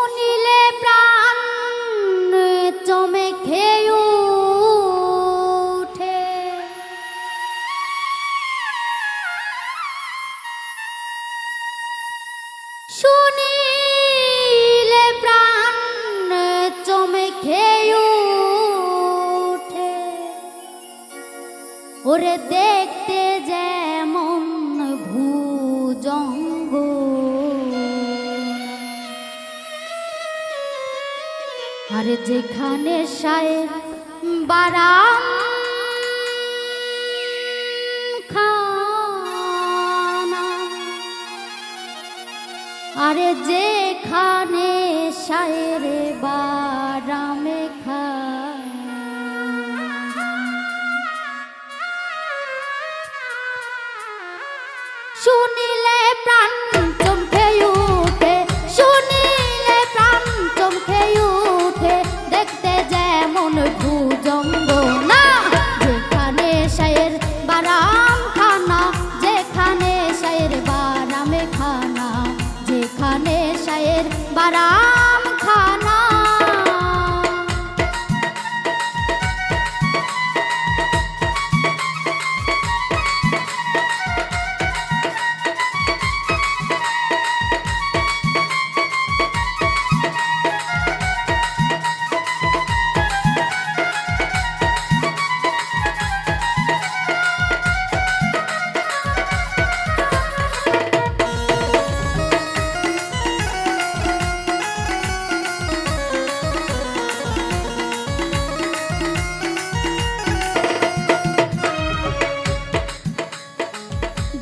শুনিলে প্রাণ চমকে উঠে, শুনিলে প্রাণ চমকে উঠে, ওরে দেখতে যেমন ভুজঙ্গ, আরে যেখানে শায়ের বারাম খানা, আরে যেখানে শায়ের বারামে খানা, শুনিলে প্রাণ চমকে উঠে, শুনিলে প্রাণ চমকে উঠে, দেখতে যেমন ভুজঙ্গ না, যেখানে শায়ের বারাম খানা, যেখানে শায়ের বারামে খানা, যেখানে শায়ের বারাম খানা।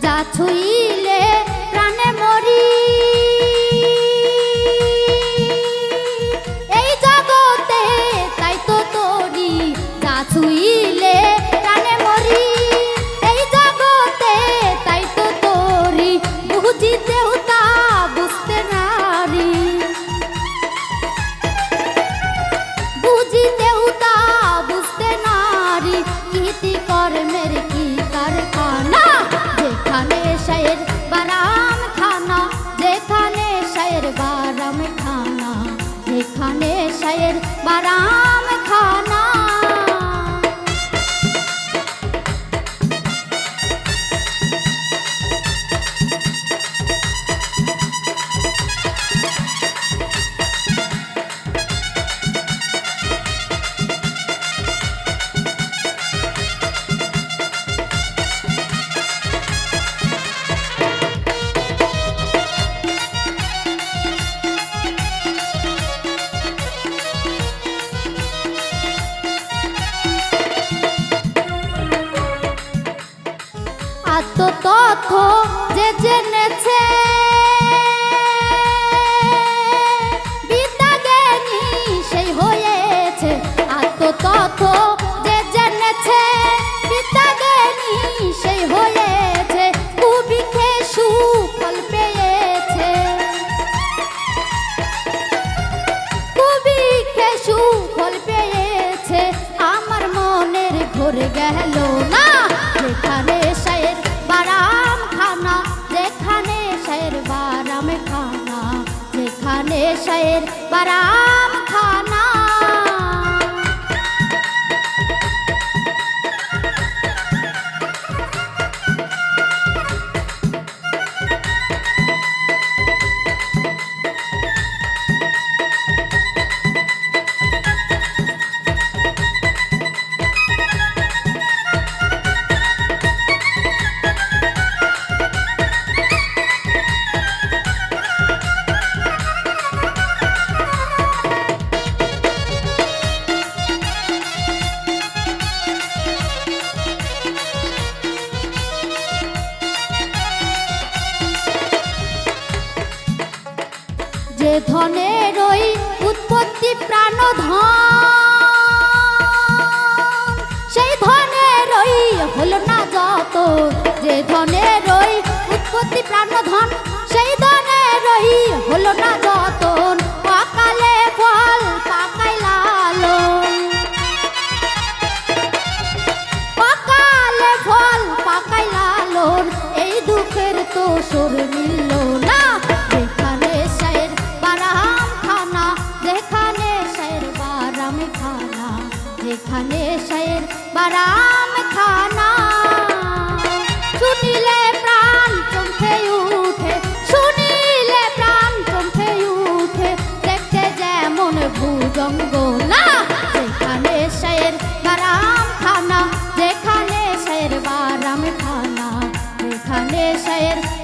যা ছুঁইলে প্রাণে মরি, এই জগতে তাই তো তোরি, যা ছুঁইলে প্রাণে মরি, এই জগতে তাই তো তোরি, বুঝিতেও তা বুঝতে নারি, বুঝিতেও তা বুঝতে নারি, কীর্তি কর্মের কি কারখানা, যেখানে শায়ের বারাম খানা, যেখানে শায়ের বারাম খানা, যেখানে শায়ের বারাম খানা। আত্মতথ্য যে জেনেছে, বিদ্যা জ্ঞানী সেই হয়েছে, আত্মতথ্য যে জেনেছে, বিদ্যা জ্ঞানী সেই হয়েছে, কুবিকে সুফল পেয়েছে, কুবিকে সুফল পেয়েছে, আমার মনের ঘোর গেল না, যেখানে শায়ের বারাম খানা, যেখানে শায়ের বারাম খানা, যেখানে শায়ের বারাম খানা। যে ধনের ওই উৎপত্তি প্রাণধন, সেই ধনের ওই হলো না যত, যে ধনের ওই উৎপত্তি প্রাণধন, সেই ধনের ওই হলো না যতন, অকালে ফল পাকাই লালন, অকালে ফল পাকাই লালন, এই দুঃখের তো সুর মিলল না, যেখানে শায়ের বারাম খানা,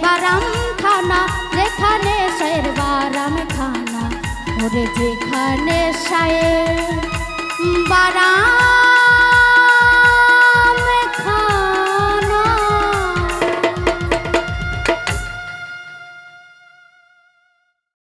বারাম খানা, যেখানে শায়ের বারাম খানা, ওরে যেখানে শায়ের বারাম